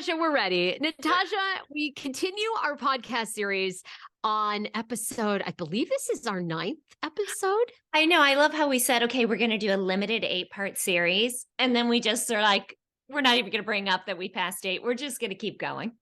Natasha, we're ready. Natasha, we continue our podcast series on episode, I believe this is our 9th episode. I know. I love how we said, okay, we're going to do a limited 8-part series. And then we just are like, we're not even going to bring up that we passed 8. We're just going to keep going.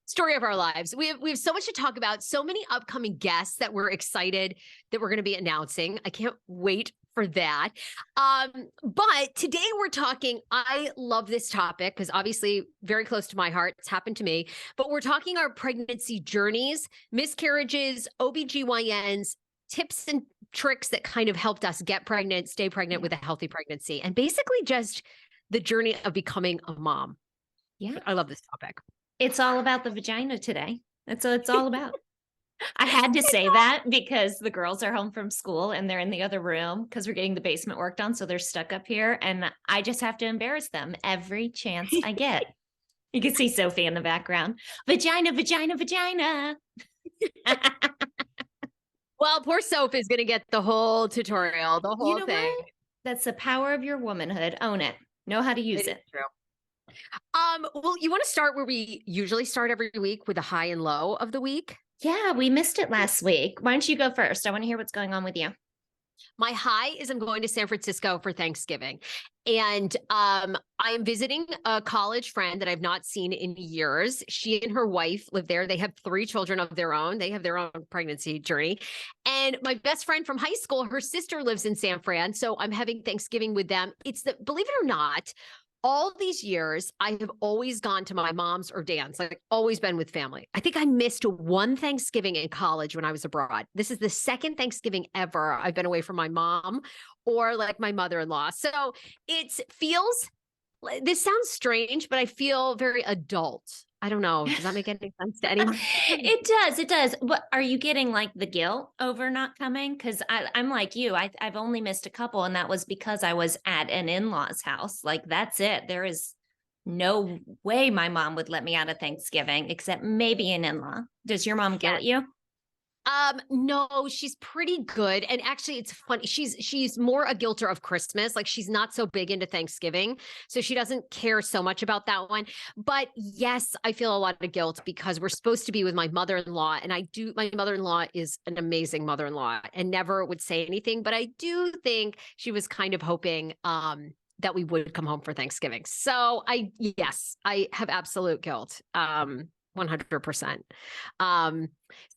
Story of our lives. We have so much to talk about, so many upcoming guests that we're excited that we're going to be announcing. I can't wait for that. But today we're talking, I love this topic because obviously very close to my heart. It's happened to me, but we're talking our pregnancy journeys, miscarriages, OBGYNs, tips and tricks that kind of helped us get pregnant, stay pregnant with a healthy pregnancy, and basically just the journey of becoming a mom. Yeah. I love this topic. It's all about the vagina today. That's what it's all about. I had to say that because the girls are home from school and they're in the other room because we're getting the basement worked on. So they're stuck up here and I just have to embarrass them every chance I get. You can see Sophie in the background. Vagina, vagina, vagina. Well, poor Sophie is going to get the whole tutorial, the whole thing. What? That's the power of your womanhood. Own it. Know how to use it. True. Well, you want to start where we usually start every week with the high and low of the week? Yeah, we missed it last week. Why don't you go first? I want to hear what's going on with you. My high is I'm going to San Francisco for Thanksgiving. And I am visiting a college friend that I've not seen in years. She and her wife live there. They have 3 children of their own. They have their own pregnancy journey. And my best friend from high school, her sister lives in San Fran. So I'm having Thanksgiving with them. Believe it or not, all these years, I have always gone to my mom's or Dan's, like always been with family. I think I missed one Thanksgiving in college when I was abroad. This is the second Thanksgiving ever I've been away from my mom or like my mother-in-law. So this sounds strange, but I feel very adult. I don't know. Does that make any sense to anyone? It does. It does. What are you getting like the guilt over not coming? Because I'm like you. I've only missed a couple, and that was because I was at an in-law's house. Like that's it. There is no way my mom would let me out of Thanksgiving, except maybe an in-law. Does your mom guilt you? No, she's pretty good. And actually it's funny. She's more a guilter of Christmas. Like she's not so big into Thanksgiving. So she doesn't care so much about that one. But yes, I feel a lot of guilt because we're supposed to be with my mother-in-law. And my mother-in-law is an amazing mother-in-law and never would say anything. But I do think she was kind of hoping, that we would come home for Thanksgiving. So I have absolute guilt. 100%.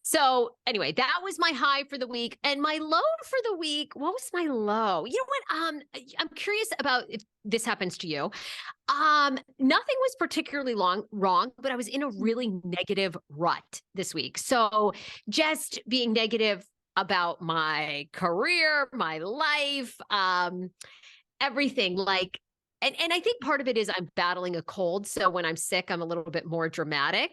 So anyway, that was my high for the week. And my low for the week, what was my low? You know what? I'm curious about if this happens to you. Nothing was particularly wrong, but I was in a really negative rut this week. So just being negative about my career, my life, everything like, and I think part of it is I'm battling a cold. So when I'm sick, I'm a little bit more dramatic,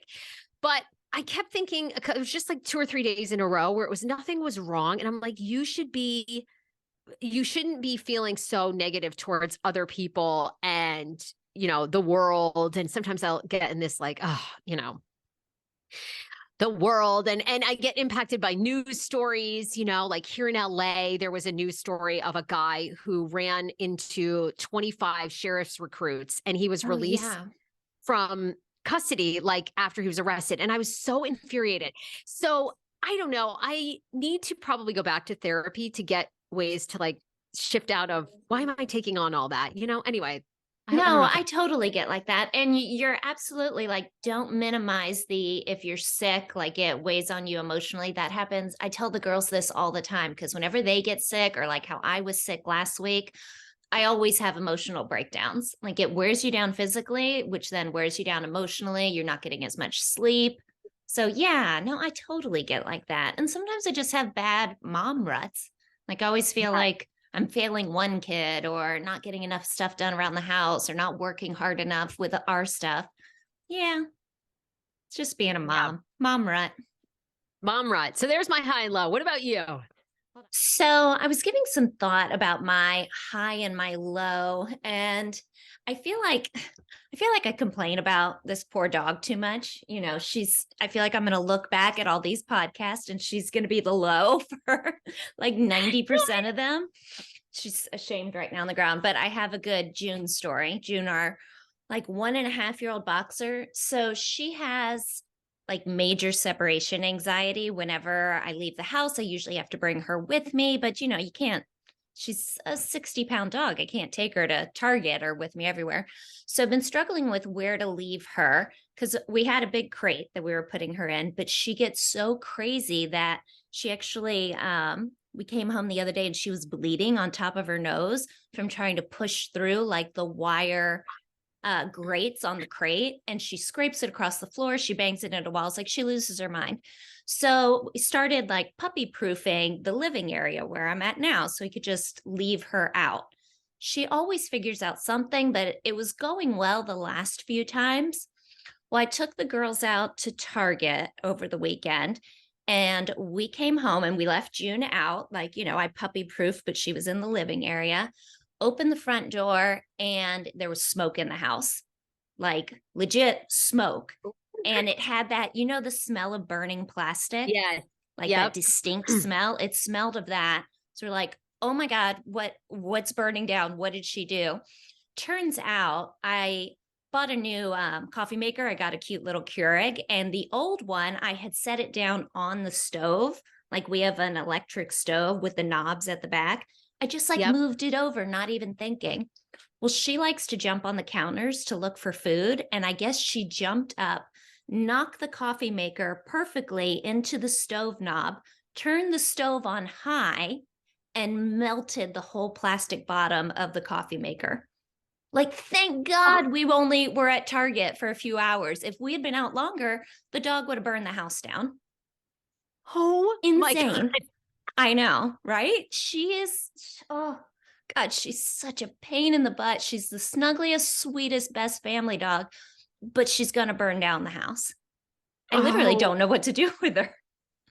but I kept thinking it was just like 2 or 3 days in a row where nothing was wrong. And I'm like, you shouldn't be feeling so negative towards other people and, the world. And sometimes I'll get in this like, the world. And I get impacted by news stories, like here in LA, there was a news story of a guy who ran into 25 sheriff's recruits and he was released from custody, like after he was arrested. And I was so infuriated. So I don't know. I need to probably go back to therapy to get ways to like shift out of why am I taking on all that? Anyway. I totally get like that. And you're absolutely like, don't minimize if you're sick, like it weighs on you emotionally. That happens. I tell the girls this all the time because whenever they get sick or like how I was sick last week, I always have emotional breakdowns. Like it wears you down physically, which then wears you down emotionally. You're not getting as much sleep. So I totally get like that. And sometimes I just have bad mom ruts. Like I always feel like I'm failing one kid or not getting enough stuff done around the house or not working hard enough with our stuff. Yeah. It's just being a mom. Yeah. Mom rut. Mom rut. So there's my high and low. What about you? So I was giving some thought about my high and my low, and I feel like I complain about this poor dog too much. I feel like I'm going to look back at all these podcasts and she's going to be the low for like 90% of them. She's ashamed right now on the ground, but I have a good June story. June, our like 1.5-year-old boxer. So she has like major separation anxiety. Whenever I leave the house, I usually have to bring her with me, but you can't. She's a 60-pound dog. I can't take her to Target or with me everywhere. So I've been struggling with where to leave her because we had a big crate that we were putting her in, but she gets so crazy that she actually, we came home the other day and she was bleeding on top of her nose from trying to push through like the wire grates on the crate, and she scrapes it across the floor. She bangs it into walls, like she loses her mind. So we started like puppy proofing the living area where I'm at now so we could just leave her out. She always figures out something, but it was going well the last few times. Well, I took the girls out to Target over the weekend and we came home and we left June out. Like, I puppy proof, but she was in the living area. Opened the front door and there was smoke in the house, like legit smoke. And it had that, the smell of burning plastic, Yeah. like that Yep. distinct smell. It smelled of that. So we're like, oh my God, what's burning down? What did she do? Turns out I bought a new coffee maker. I got a cute little Keurig, and the old one, I had set it down on the stove. Like we have an electric stove with the knobs at the back. I just like Yep. moved it over, not even thinking. Well, she likes to jump on the counters to look for food. And I guess she jumped up, knocked the coffee maker perfectly into the stove knob, turned the stove on high, and melted the whole plastic bottom of the coffee maker. Like, thank God we only were at Target for a few hours. If we had been out longer, the dog would have burned the house down. Oh my God. Insane. I know, right? She is, oh God, she's such a pain in the butt. She's the snuggliest, sweetest, best family dog, but she's going to burn down the house. I literally Oh, don't know what to do with her.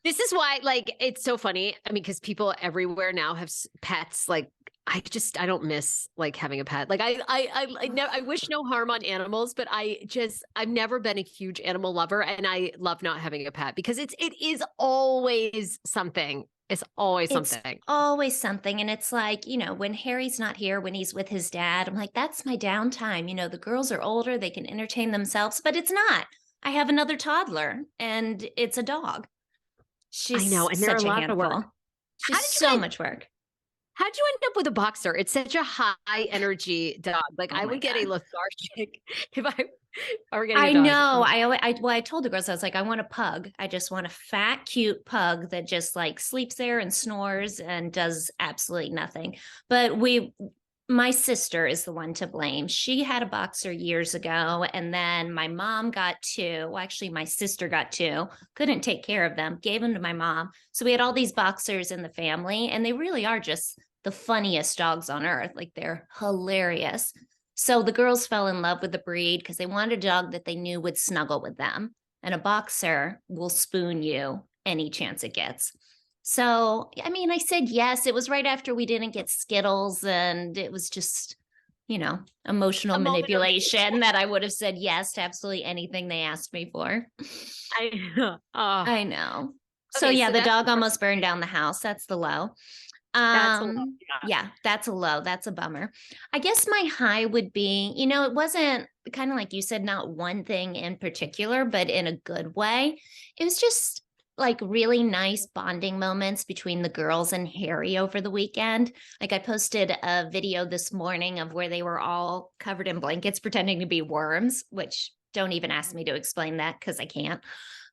this is why, like, it's so funny. I mean, because people everywhere now have pets. Like, I don't miss like having a pet. Like, I wish no harm on animals, but I've never been a huge animal lover, and I love not having a pet because it is always something. It's always It's something. always something. And it's like, when Harry's not here, when he's with his dad, I'm like, that's my downtime. The girls are older, they can entertain themselves, but it's not. I have another toddler and it's a dog. I know, She's and they're a such a lot of work. handful. How She's did you so end? much work. How'd you end up with a boxer? It's such a high energy dog. Like Oh I my would get a God. lethargic if I were getting a I dog. know. I told the girls, I was like, I want a pug. I just want a fat, cute pug that just like sleeps there and snores and does absolutely nothing. But my sister is the one to blame. She had a boxer years ago, and then my mom got two. Well, actually, my sister got two, couldn't take care of them, gave them to my mom. So we had all these boxers in the family, and they really are just the funniest dogs on earth. Like they're hilarious. So the girls fell in love with the breed because they wanted a dog that they knew would snuggle with them. And a boxer will spoon you any chance it gets. So, I mean, I said yes. It was right after we didn't get Skittles, and it was just, emotional A moment of manipulation that I would have said yes to absolutely anything they asked me for. I oh, I know. So, okay, yeah, so the dog almost burned down the house. That's the low. that's a lot. Yeah. Yeah, that's a low. That's a bummer. I guess my high would be, it wasn't kind of like you said, not one thing in particular, but in a good way. It was just like really nice bonding moments between the girls and Harry over the weekend. Like I posted a video this morning of where they were all covered in blankets pretending to be worms, which don't even ask me to explain that because I can't.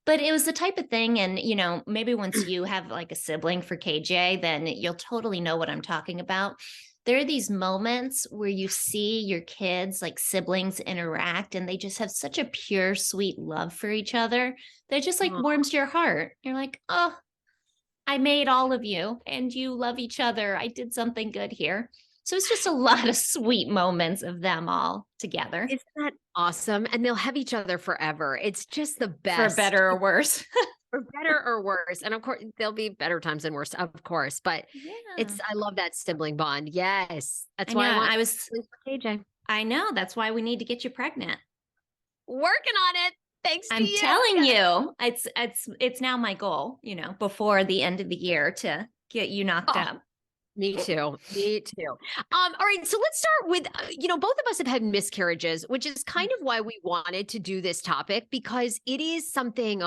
But it was the type of thing, and maybe once you have like a sibling for KJ, then you'll totally know what I'm talking about. There are these moments where you see your kids, like siblings, interact, and they just have such a pure, sweet love for each other that just like Oh, warms your heart. You're like, oh, I made all of you, and you love each other. I did something good here. So it's just a lot of sweet moments of them all together, isn't that awesome? And they'll have each other forever. It's just the for best, better or worse. for better or worse. And of course, there'll be better times and worse, of course. But Yeah. I love that sibling bond. Yes, I that's know. why I want I was siblings for KJ. I know. That's why we need to get you pregnant. Working on it. Thanks to I'm you. telling Yes. you, it's now my goal, before the end of the year to get you knocked Oh, up. Me too. Me too. All right. So let's start with, both of us have had miscarriages, which is kind of why we wanted to do this topic because it is something,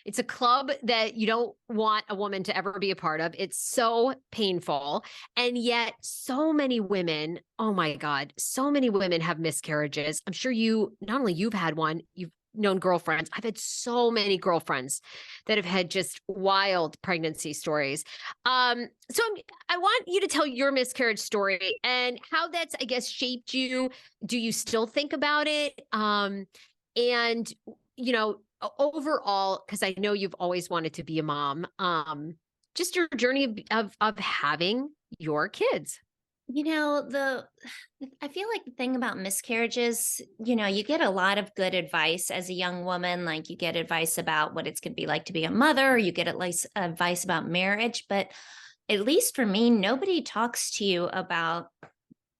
it's a club that you don't want a woman to ever be a part of. It's so painful. And yet, so many women, oh my God, so many women have miscarriages. I'm sure not only you've had one, you've known girlfriends. I've had so many girlfriends that have had just wild pregnancy stories. I want you to tell your miscarriage story and how that's, I guess, shaped you. Do you still think about it? And, overall, because I know you've always wanted to be a mom, just your journey of having your kids. The I feel like the thing about miscarriages, you get a lot of good advice as a young woman. Like you get advice about what it's going to be like to be a mother, or you get at least advice about marriage. But at least for me, nobody talks to you about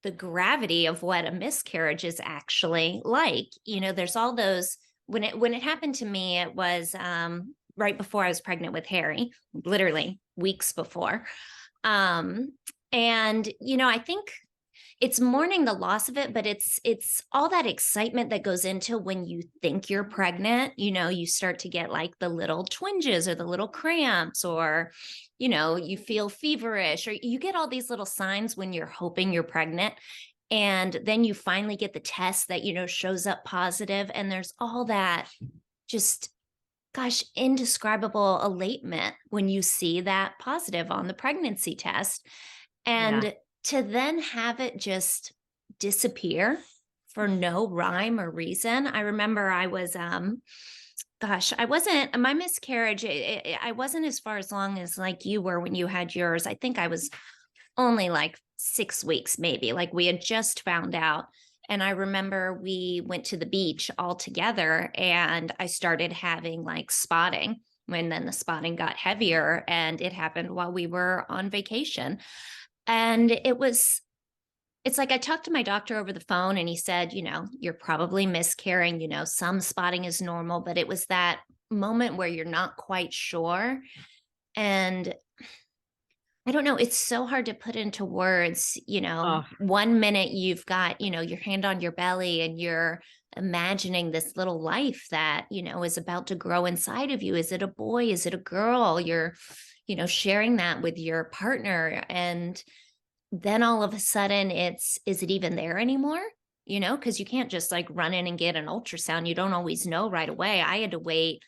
the gravity of what a miscarriage is actually like. There's all those when it happened to me, it was right before I was pregnant with Harry, literally weeks before. And I think it's mourning the loss of it, but it's all that excitement that goes into when you think you're pregnant. You start to get like the little twinges or the little cramps, or you feel feverish, or you get all these little signs when you're hoping you're pregnant. And then you finally get the test that shows up positive, and there's all that just, gosh, indescribable elatement when you see that positive on the pregnancy test. Yeah. And to then have it just disappear for no rhyme or reason. I remember I was, I wasn't, my miscarriage, I wasn't as far as long as like you were when you had yours. I think I was only like 6 weeks, maybe. Like we had just found out. And I remember we went to the beach all together, and I started having like spotting, when then the spotting got heavier, and it happened while we were on vacation. And it's like I talked to my doctor over the phone, and he said, you're probably miscarrying, some spotting is normal, but it was that moment where you're not quite sure. And I don't know, it's so hard to put into words. Oh, 1 minute you've got, your hand on your belly, and you're imagining this little life that, is about to grow inside of you. Is it a boy? Is it a girl? You're, sharing that with your partner. And then all of a sudden is it even there anymore? Because you can't just like run in and get an ultrasound. You don't always know right away. I had to wait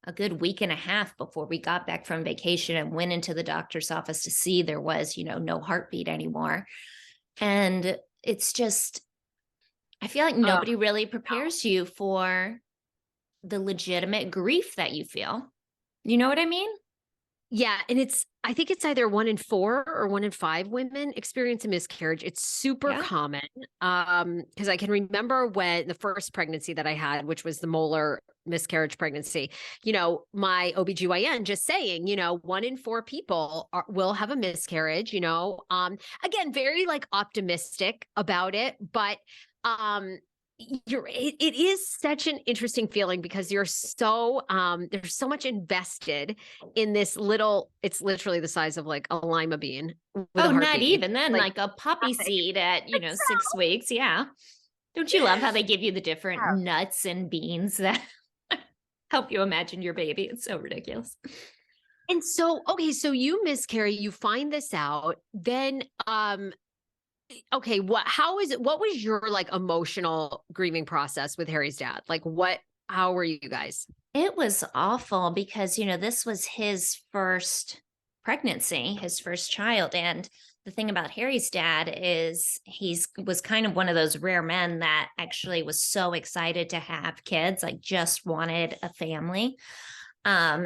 a good week and a half before we got back from vacation and went into the doctor's office to see there was, no heartbeat anymore. And it's just, I feel like oh, nobody really prepares you for the legitimate grief that you feel. You know what I mean? yeah. And I think it's either 1 in 4 or 1 in 5 women experience a miscarriage. It's super Yeah. common. Because I can remember when the first pregnancy that I had, which was the molar miscarriage pregnancy, my OBGYN just saying, 1 in 4 people will have a miscarriage, again, very like optimistic about it, but, it is such an interesting feeling because you're so there's so much invested in this little, it's literally the size of like a lima bean with Oh, a not heartbeat. even then, Like like a poppy nothing. seed at, 6 weeks. Yeah. Don't you love how they give you the different Yeah. nuts and beans that help you imagine your baby? It's so ridiculous. And so, okay, so you miscarry, you find this out, then okay, what was your like emotional grieving process with Harry's dad? Like how were you guys? It was awful because, this was his first pregnancy, his first child. And the thing about Harry's dad is was kind of one of those rare men that actually was so excited to have kids, like just wanted a family.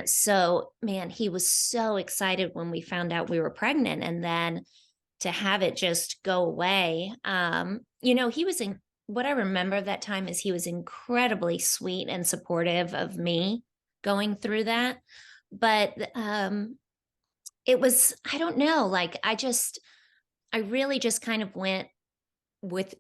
So man, he was so excited when we found out we were pregnant, and then to have it just go away. He was in what I remember of that time is he was incredibly sweet and supportive of me going through that. But it was, I don't know, like I really just kind of went with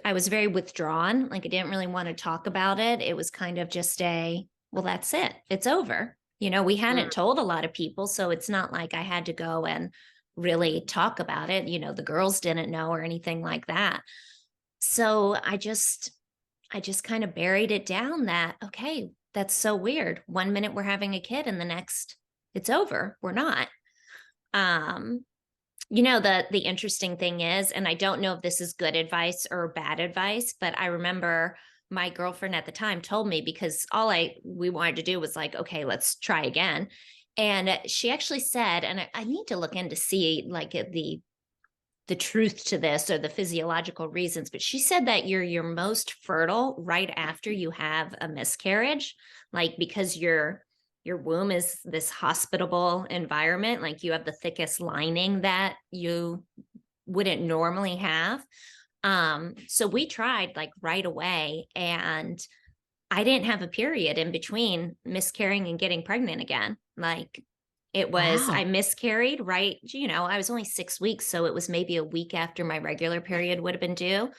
I was very withdrawn. Like I didn't really want to talk about it. It was kind of just well, that's it. It's over. We Mm, hadn't told a lot of people, so it's not like I had to go and really talk about it. The girls didn't know or anything like that. So I just kind of buried it down that, okay, that's so weird. One minute we're having a kid and the next it's over. We're not. Um, the interesting thing is, and I don't know if this is good advice or bad advice, but I remember my girlfriend at the time told me, because we wanted to do was like, okay, let's try again. And she actually said, and I need to look in to see like the truth to this or the physiological reasons, but she said that you're most fertile right after you have a miscarriage, like because your womb is this hospitable environment, like you have the thickest lining that you wouldn't normally have. So we tried like right away, and I didn't have a period in between miscarrying and getting pregnant again. Like I Wow. miscarried, right? I was only 6 weeks. So it was maybe a week after my regular period would have been due.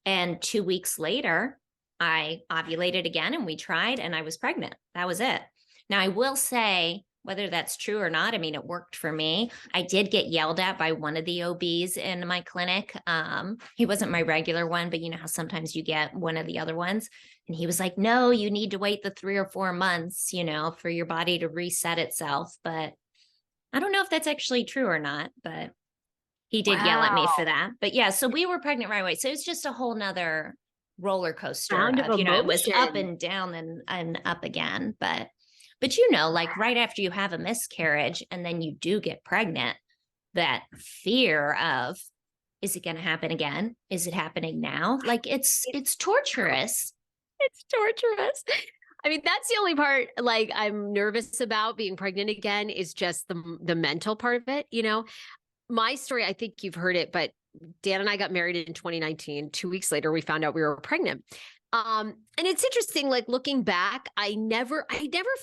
And 2 weeks later, I ovulated again and we tried and I was pregnant. That was it. Now, I will say, whether that's true or not, I mean, it worked for me. I did get yelled at by one of the OBs in my clinic. He wasn't my regular one, but you know how sometimes you get one of the other ones. And he was like, no, you need to wait the 3 or 4 months, for your body to reset itself. But I don't know if that's actually true or not, but he did yell at me for Wow. that. But yeah, so we were pregnant right away. So it's just a whole nother roller coaster Round of of, it was up emotion. and down and up again. But like right after you have a miscarriage and then you do get pregnant, that fear of, is it going to happen again? Is it happening now? Like it's torturous. It's torturous. I mean, that's the only part like I'm nervous about being pregnant again is just the mental part of it, My story, I think you've heard it, but Dan and I got married in 2019. 2 weeks later, we found out we were pregnant. And it's interesting, like looking back, I never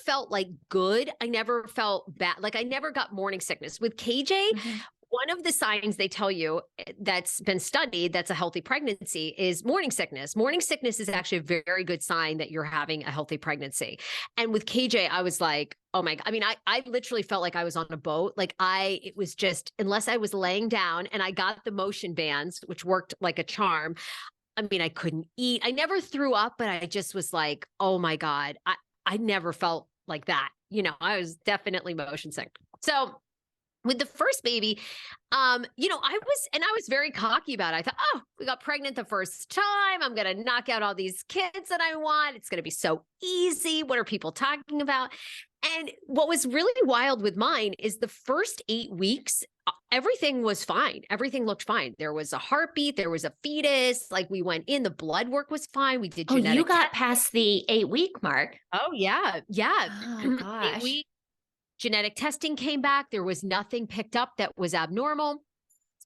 felt like good. I never felt bad. Like I never got morning sickness. With KJ, Mhm. one of the signs they tell you that's been studied that's a healthy pregnancy is morning sickness. Morning sickness is actually a very good sign that you're having a healthy pregnancy. And with KJ, I was like, oh my God. I mean, I literally felt like I was on a boat. Like it was just, unless I was laying down and I got the motion bands, which worked like a charm. I mean, I couldn't eat. I never threw up, but I just was like, oh my God, I never felt like that. I was definitely motion sick. So with the first baby, I was very cocky about it. I thought, oh, we got pregnant the first time. I'm going to knock out all these kids that I want. It's going to be so easy. What are people talking about? And what was really wild with mine is the first 8 weeks, everything was fine. Everything looked fine. There was a heartbeat. There was a fetus. Like we went in, the blood work was fine. We did Oh, you genetic got testing. past the 8-week mark. Oh yeah. Yeah. Oh eight gosh. weeks. Genetic testing came back. There was nothing picked up that was abnormal.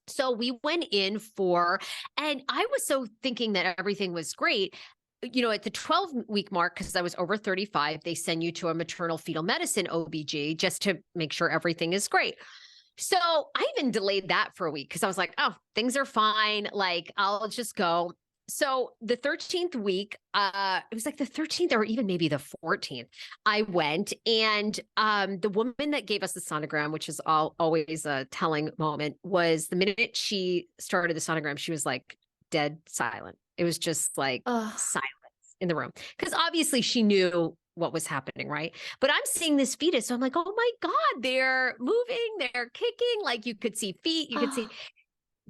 So we went in and I was so thinking that everything was great. At the 12-week mark, because I was over 35, they send you to a maternal fetal medicine OBG just to make sure everything is great. So I even delayed that for a week because I was like, oh, things are fine. Like, I'll just go. So the 13th week, it was like the 13th or even maybe the 14th, I went and the woman that gave us the sonogram, which is always a telling moment, was the minute she started the sonogram, she was like dead silent. It was just like Oh, silence in the room because obviously she knew what was happening, right? But I'm seeing this fetus. So I'm like, oh my God, they're moving, they're kicking. Like you could see feet, you could see. oh,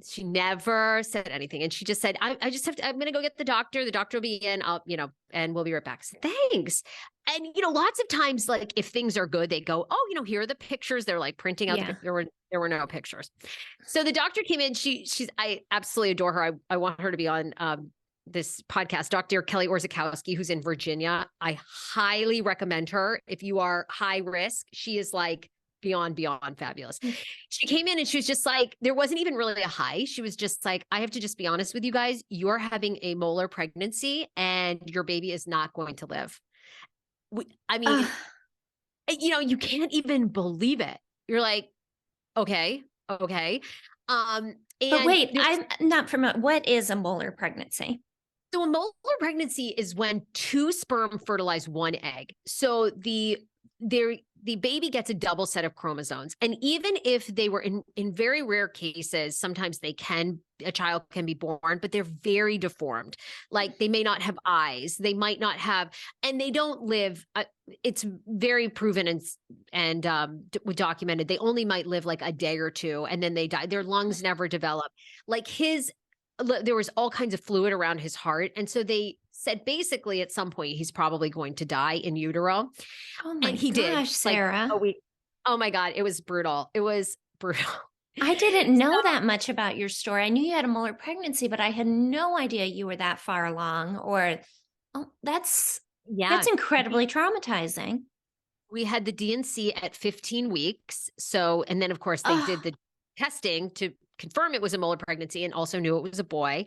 She never said anything. And she just said, I just have to, I'm going to go get the doctor. The doctor will be in, and we'll be right back. So, thanks. And, lots of times, like if things are good, they go, oh, here are the pictures. They're like printing out yeah. there were no pictures. So the doctor came in. I absolutely adore her. I want her to be on, this podcast, Dr. Kelly Orzakowski, who's in Virginia. I highly recommend her. If you are high risk, she is like beyond fabulous. She came in and she was just like, there wasn't even really a hi. She was just like, I have to just be honest with you guys. You're having a molar pregnancy and your baby is not going to live. I mean, Oh. you can't even believe it. You're like, okay. But And wait, there's I'm not familiar. What is a molar pregnancy? So a molar pregnancy is when two sperm fertilize one egg. So the the baby gets a double set of chromosomes. And even if they were in very rare cases, sometimes a child can be born, but they're very deformed. Like they may not have eyes, they might not have, and they don't live. It's very proven and documented. They only might live like a day or two, and then they die. Their lungs never develop. Like there was all kinds of fluid around his heart, and so they said basically at some point he's probably going to die in utero. Oh my And he did. gosh, Sarah. Like a week. Oh my God, it was brutal. It was brutal. I didn't know that much about your story. I knew you had a molar pregnancy, but I had no idea you were that far along. That's incredibly traumatizing. We had the D&C at 15 weeks. So, and then of course they did the testing to confirm it was a molar pregnancy and also knew it was a boy.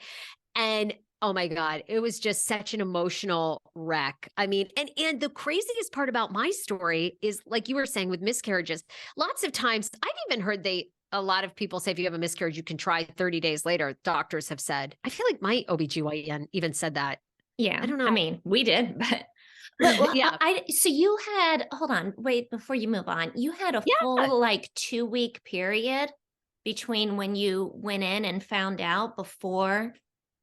And oh my God, it was just such an emotional wreck. I mean, and the craziest part about my story is, like you were saying with miscarriages, lots of times I've even heard a lot of people say if you have a miscarriage, you can try 30 days later. Doctors have said. I feel like my OBGYN even said that. Yeah. I don't know. I mean, we did, but yeah. So you had, hold on, wait, before you move on, you had a full like 2-week period between when you went in and found out before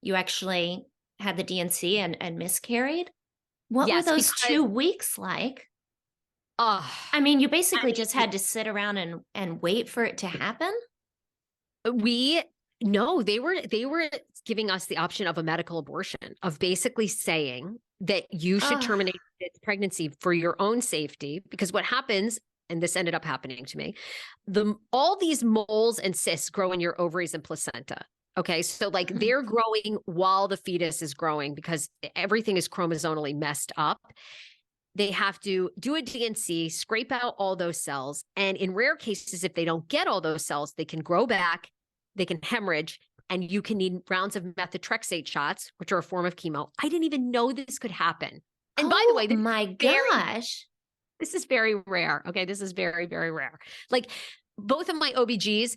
you actually had the D&C and miscarried. What were those 2 weeks like? I mean, you basically just had to sit around and wait for it to happen. No, they were giving us the option of a medical abortion, of basically saying that you should terminate this pregnancy for your own safety, because what happens, and this ended up happening to me, all these moles and cysts grow in your ovaries and placenta. Okay. So like they're growing while the fetus is growing because everything is chromosomally messed up. They have to do a D&C, scrape out all those cells. And in rare cases, if they don't get all those cells, they can grow back, they can hemorrhage, and you can need rounds of methotrexate shots, which are a form of chemo. I didn't even know this could happen. And by the way, this is very rare. Okay. This is very, very rare. Like both of my OBGs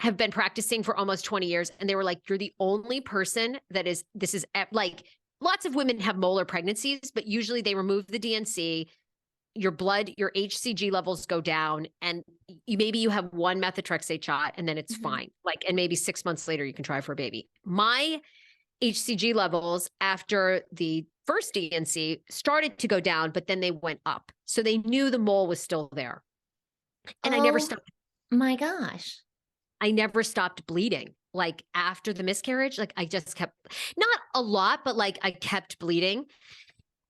have been practicing for almost 20 years. And they were like, you're the only person this is like, lots of women have molar pregnancies, but usually they remove the D&C, your HCG levels go down, and maybe you have one methotrexate shot and then it's fine. Like, and maybe 6 months later you can try for a baby. My HCG levels after the first D&C started to go down, but then they went up. So they knew the mole was still there. And I never stopped. My gosh. I never stopped bleeding. Like after the miscarriage, like I just kept, not a lot, but like I kept bleeding.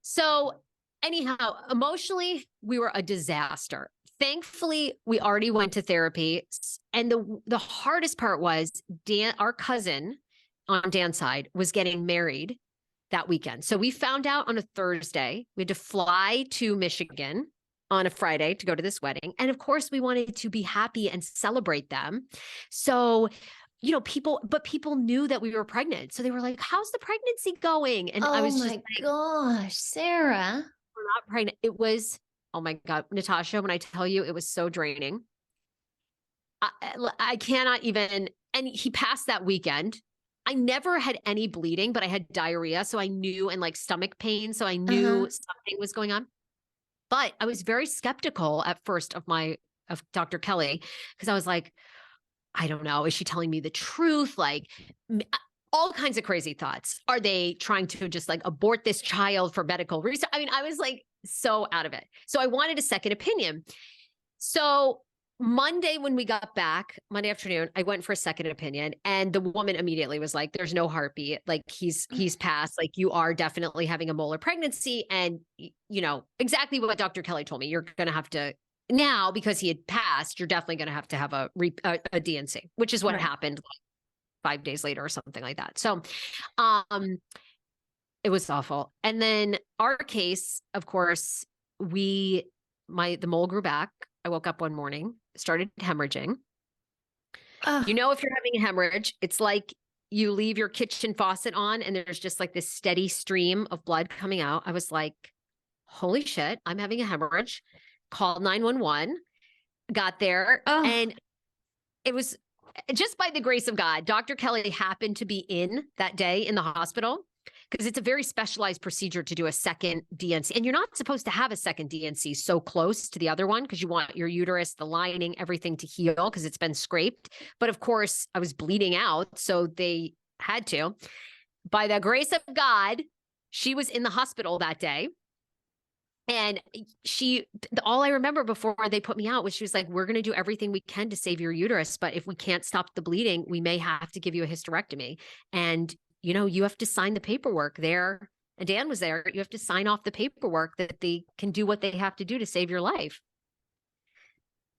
So anyhow, emotionally, we were a disaster. Thankfully, we already went to therapy. And the hardest part was our cousin on Dan's side was getting married that weekend. So we found out on a Thursday. We had to fly to Michigan on a Friday to go to this wedding. And of course, we wanted to be happy and celebrate them. So, people knew that we were pregnant. So they were like, how's the pregnancy going? And I was just like, gosh, Sarah. We're not pregnant. It was, oh my God, Natasha, when I tell you, it was so draining. I cannot even, and he passed that weekend. I never had any bleeding, but I had diarrhea. So I knew, and like stomach pain. So I knew something was going on. But I was very skeptical at first of Dr. Kelly, because I was like, I don't know. Is she telling me the truth? Like all kinds of crazy thoughts. Are they trying to just like abort this child for medical research? I mean, I was like so out of it. So I wanted a second opinion. So Monday, when we got back, Monday afternoon, I went for a second opinion, and the woman immediately was like, there's no heartbeat. Like he's passed. Like you are definitely having a molar pregnancy. And exactly what Dr. Kelly told me, you're going to have to now, because he had passed, you're definitely going to have a D&C, which is what happened like 5 days later or something like that. So, it was awful. And then our case, of course, the mole grew back. I woke up one morning, started hemorrhaging. If you're having a hemorrhage, it's like you leave your kitchen faucet on and there's just like this steady stream of blood coming out. I was like, holy shit, I'm having a hemorrhage. Called 911, got there, and it was just by the grace of God. Dr. Kelly happened to be in that day in the hospital. because it's a very specialized procedure to do a second DNC. And you're not supposed to have a second DNC so close to the other one because you want your uterus, the lining, everything to heal because it's been scraped. But of course, I was bleeding out. So they had to. By the grace of God, she was in the hospital that day. And all I remember before they put me out was she was like, we're going to do everything we can to save your uterus. But if we can't stop the bleeding, we may have to give you a hysterectomy. And, you have to sign the paperwork there. And Dan was there. You have to sign off the paperwork that they can do what they have to do to save your life.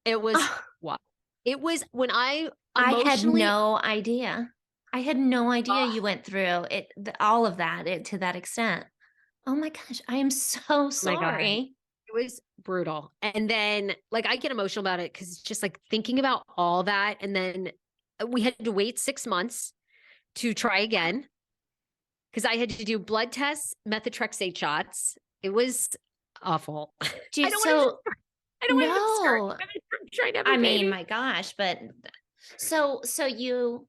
It was what? It was when I had no idea. I had no idea you went through all of that to that extent. Oh my gosh, I am so sorry. It was brutal. And then I get emotional about it because it's just thinking about all that. And then we had to wait 6 months to try again because I had to do blood tests, methotrexate shots. It was awful. I don't want to I'm trying to have a baby. My gosh, but so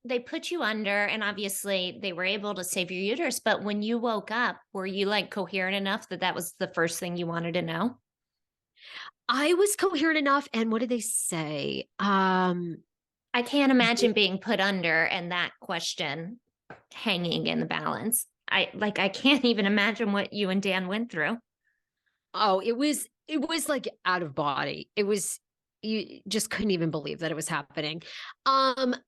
they put you under, and obviously they were able to save your uterus. But when you woke up, were you coherent enough that was the first thing you wanted to know? I was coherent enough. And what did they say? I can't imagine being put under and that question hanging in the balance. I can't even imagine what you and Dan went through. Oh, it was out of body. It was, you just couldn't even believe that it was happening. I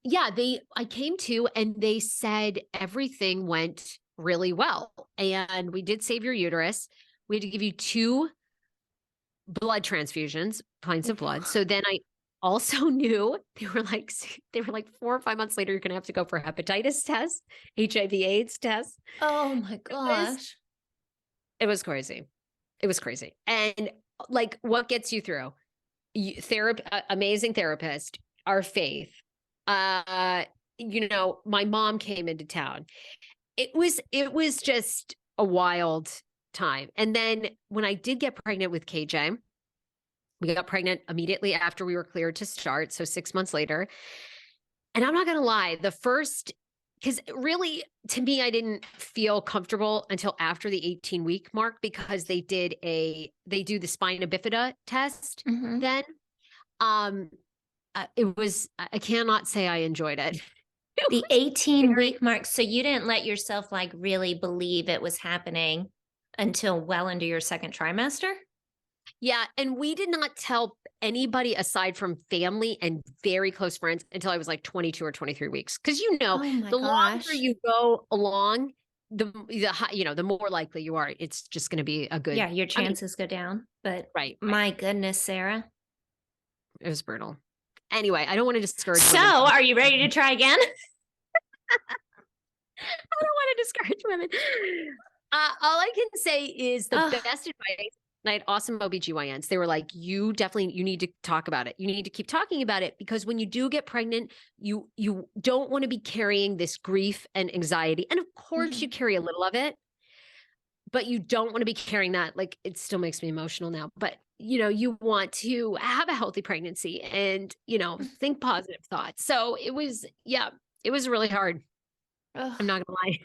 came to and they said everything went really well. And we did save your uterus. We had to give you 2 blood transfusions, pints of blood. So then I also knew they were like 4 or 5 months later, you're going to have to go for a hepatitis test, HIV/AIDS test. Oh my gosh. It was crazy. It was crazy. And what gets you through? Amazing therapist, our faith. My mom came into town. It was just a wild time. And then when I did get pregnant with KJ, we got pregnant immediately after we were cleared to start. So 6 months later. And I'm not going to lie, because really, to me, I didn't feel comfortable until after the 18-week mark because they do the spina bifida test. Mm-hmm. Then I cannot say I enjoyed it. The 18-week mark. So you didn't let yourself really believe it was happening until well into your second trimester? Yeah. And we did not tell anybody aside from family and very close friends until I was 22 or 23 weeks. Cause the longer you go along, the more likely you are, it's just going to be a good, your chances go down, but right. My goodness, Sarah. It was brutal. Anyway, I don't want to discourage. So are you ready to try again? I don't want to discourage women. All I can say is the best advice. And I had awesome OBGYNs. They were like, you need to talk about it. You need to keep talking about it because when you do get pregnant, you don't want to be carrying this grief and anxiety. And of course you carry a little of it, but you don't want to be carrying that. It still makes me emotional now, but you want to have a healthy pregnancy and, think positive thoughts. So it was really hard. I'm not gonna lie.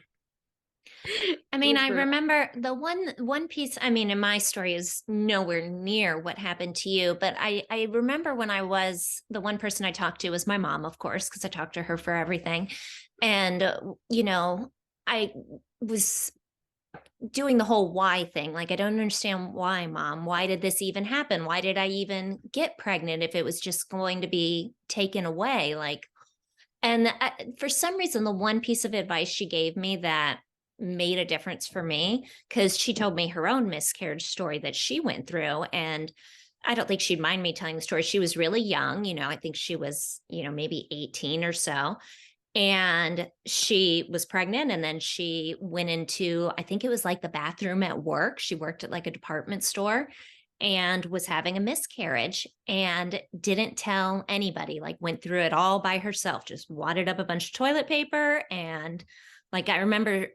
I remember the one piece, and my story is nowhere near what happened to you, but I remember when the one person I talked to was my mom, of course, because I talked to her for everything. And, I was doing the whole why thing. I don't understand why, Mom. Why did this even happen? Why did I even get pregnant if it was just going to be taken away? And for some reason, the one piece of advice she gave me that made a difference for me, because she told me her own miscarriage story that she went through. And I don't think she'd mind me telling the story. She was really young. I think she was, maybe 18 or so. And she was pregnant, and then she went into, I think it was the bathroom at work. She worked at a department store and was having a miscarriage and didn't tell anybody, went through it all by herself, just wadded up a bunch of toilet paper. And I remember,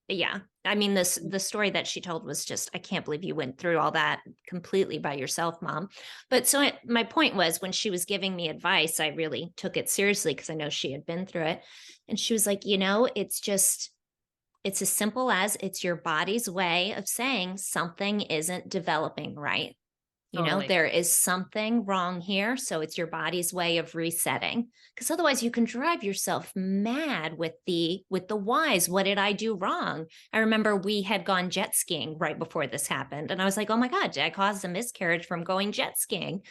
the story that she told was just, I can't believe you went through all that completely by yourself, Mom. But so my point was, when she was giving me advice, I really took it seriously because I know she had been through it. And she was like, it's just, It's as simple as it's your body's way of saying something isn't developing right. You know, Totally. there is something wrong here. So it's your body's way of resetting. Because otherwise you can drive yourself mad with the whys. What did I do wrong? I remember we had gone jet skiing right before this happened. And I was like, oh my God, did I cause a miscarriage from going jet skiing?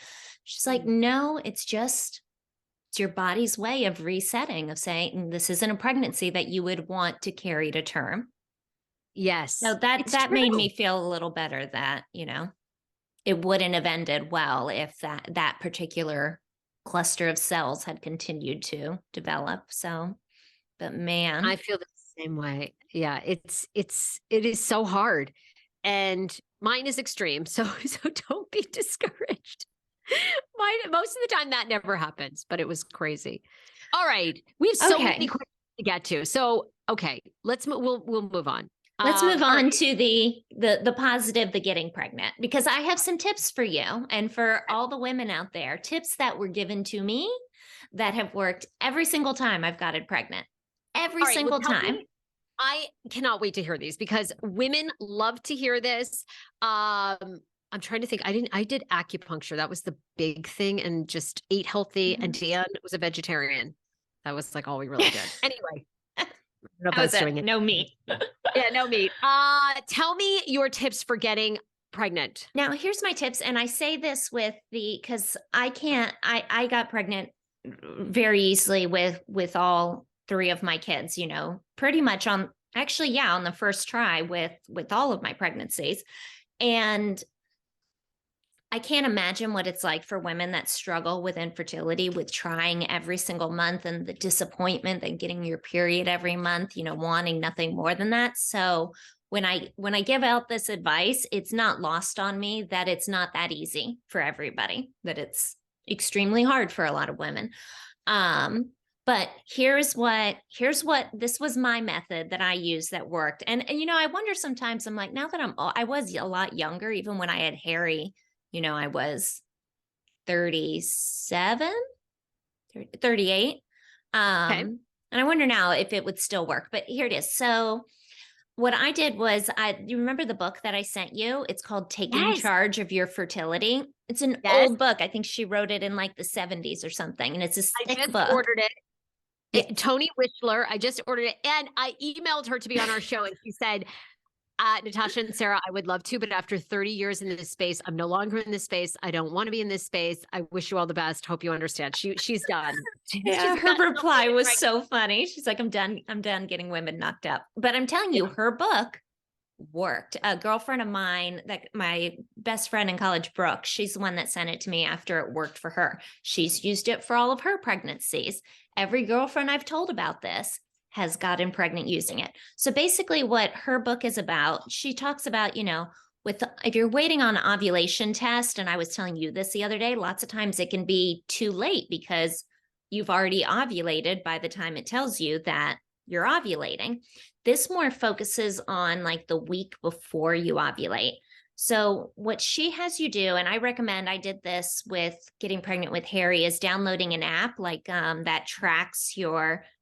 She's like, no, it's your body's way of resetting, of saying this isn't a pregnancy that you would want to carry to term. So Yes, that it's that made true. me feel a little better that, it wouldn't have ended well if that particular cluster of cells had continued to develop. So, but man, I feel the same way. Yeah, it is so hard. And mine is extreme. So so don't be discouraged. Mine most of the time that never happens, but it was crazy. All right. We have so many okay. questions to get to. So, okay, we'll move on. Let's move All on right. to the positive, the getting pregnant, because I have some tips for you and for all the women out there, tips that were given to me that have worked every single time I've gotten pregnant. Every All right. Well, single tell time. me. I cannot wait to hear these because women love to hear this. I'm trying to think. I did acupuncture. That was the big thing and just ate healthy. And Mhm. Dan was a vegetarian. That was like all we really did. Anyway, I don't know if How I is was it? doing it. No meat. Yeah, no meat. Tell me your tips for getting pregnant. Now, here's my tips. And I say this because I got pregnant very easily with all three of my kids, pretty much on the first try with all of my pregnancies. And I can't imagine what it's like for women that struggle with infertility, with trying every single month and the disappointment and getting your period every month, wanting nothing more than that. So when I give out this advice, it's not lost on me that it's not that easy for everybody, that it's extremely hard for a lot of women. But this was my method that I used that worked. And I wonder sometimes, I'm like, now that I was a lot younger, even when I had Harry, I was 37, 38. Okay. And I wonder now if it would still work, but here it is. So what I did was you remember the book that I sent you? It's called Taking Yes. Charge of Your Fertility. It's an Yes. old book. I think she wrote it in like the 70s or something. And it's this I thick just book. ordered it. Yeah. Tony Wishler. I just ordered it. And I emailed her to be on our show. And she said, Natasha and Sarah, I would love to, but after 30 years in this space, I'm no longer in this space. I don't want to be in this space. I wish you all the best. Hope you understand. She's done. Yeah, She's her got reply something was right. so funny. She's like, I'm done getting women knocked up. But I'm telling you, her book worked. A girlfriend of mine, that my best friend in college, Brooke, she's the one that sent it to me after it worked for her. She's used it for all of her pregnancies. Every girlfriend I've told about this has gotten pregnant using it. So basically what her book is about, she talks about, if you're waiting on an ovulation test, and I was telling you this the other day, lots of times it can be too late because you've already ovulated by the time it tells you that you're ovulating. This more focuses on like the week before you ovulate. So what she has you do, and I recommend, I did this with getting pregnant with Harry, is downloading an app like that tracks